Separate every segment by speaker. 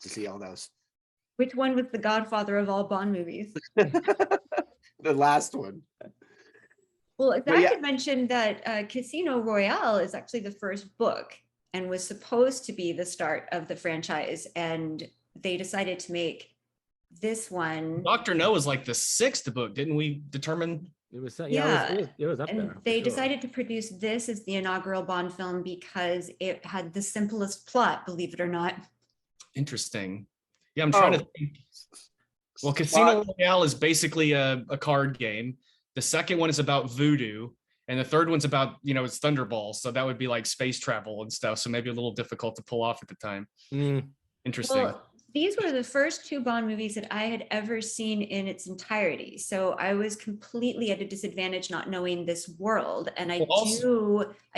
Speaker 1: to see all those.
Speaker 2: Which one was the godfather of all Bond movies?
Speaker 1: The last one.
Speaker 2: Well,
Speaker 1: But
Speaker 2: Zach
Speaker 1: yeah.
Speaker 2: had mentioned that Casino Royale is actually the first book and was supposed to be the start of the franchise. And they decided to make this one.
Speaker 3: Dr. No was like the 6th book, didn't we determine?
Speaker 4: It was
Speaker 2: Yeah.
Speaker 4: it was up
Speaker 2: And
Speaker 4: there.
Speaker 2: they
Speaker 4: for sure.
Speaker 2: decided to produce this as the inaugural Bond film because it had the simplest plot, believe it or not.
Speaker 3: Interesting. Yeah, I'm trying to think. Well, Casino Royale is basically a card game. The second one is about voodoo. And the third one's about, it's Thunderball. So that would be like space travel and stuff. So maybe a little difficult to pull off at the time. Interesting.
Speaker 2: Well, these were the first 2 Bond movies that I had ever seen in its entirety. So I was completely at a disadvantage not knowing this world. And I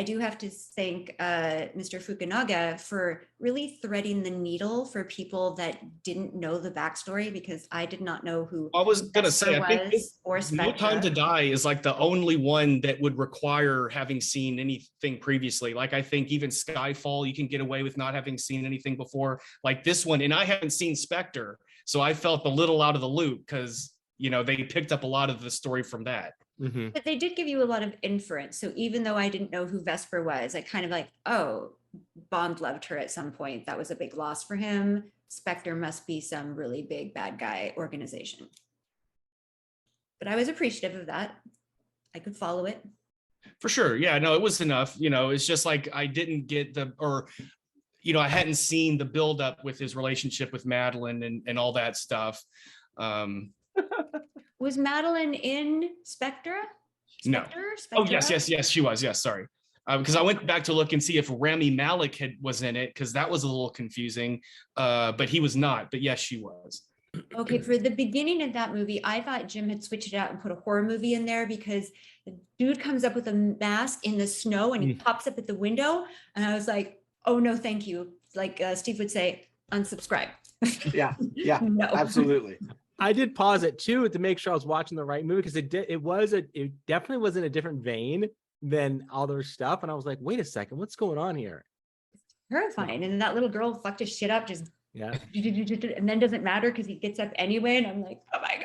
Speaker 2: do have to thank Mr. Fukunaga for really threading the needle for people that didn't know the backstory, because I did not know who
Speaker 3: I was going to say, I think
Speaker 2: or
Speaker 3: No Time to Die is like the only one that would require having seen anything previously. Like, I think even Skyfall, you can get away with not having seen anything before. Like this one, and I haven't seen Spectre, so I felt a little out of the loop because, they picked up a lot of the story from that.
Speaker 4: Mm-hmm.
Speaker 2: But they did give you a lot of inference. So even though I didn't know who Vesper was, I kind of like, oh, Bond loved her at some point. That was a big loss for him. Spectre must be some really big bad guy organization. But I was appreciative of that. I could follow it.
Speaker 3: For sure. Yeah, no, it was enough. It's just like I didn't get I hadn't seen the buildup with his relationship with Madeline and all that stuff.
Speaker 2: Was Madeline in Spectre?
Speaker 3: No.
Speaker 2: Spectre?
Speaker 3: Oh, yes, she was. Yes, sorry. Because I went back to look and see if Rami Malek was in it, because that was a little confusing. But he was not. But yes, she was.
Speaker 2: Okay, for the beginning of that movie, I thought Jim had switched it out and put a horror movie in there, because the dude comes up with a mask in the snow and he pops up at the window. And I was like, oh, no, thank you. Like Steve would say, unsubscribe.
Speaker 1: Yeah,
Speaker 2: No.
Speaker 1: absolutely.
Speaker 4: I did pause it too to make sure I was watching the right movie, because it definitely was in a different vein than other stuff. And I was like, wait a second, what's going on here?
Speaker 2: Terrifying. And then that little girl fucked his shit up, just
Speaker 4: yeah.
Speaker 2: And then doesn't matter because he gets up anyway. And I'm like, oh my